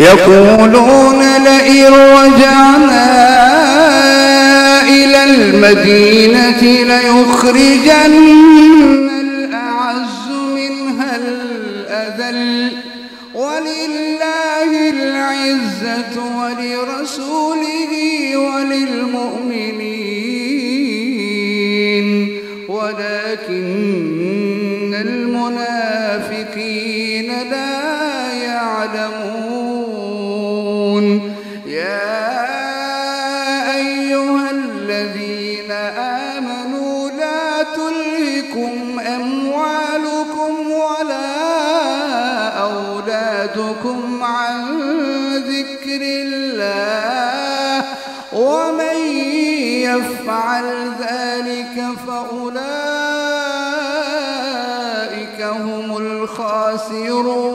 يقولون لئن رجعنا إلى المدينة ليخرجن الأعز منها الأذل ولله العزة ولرسوله وللمؤمنين ولكن المنافقين لا يعلمون. يا أيها الذين آمنوا لا تلهكم أموالكم ولا أولادكم عن ذكر الله ومن يفعل ذلك فأولئك هم الخاسرون.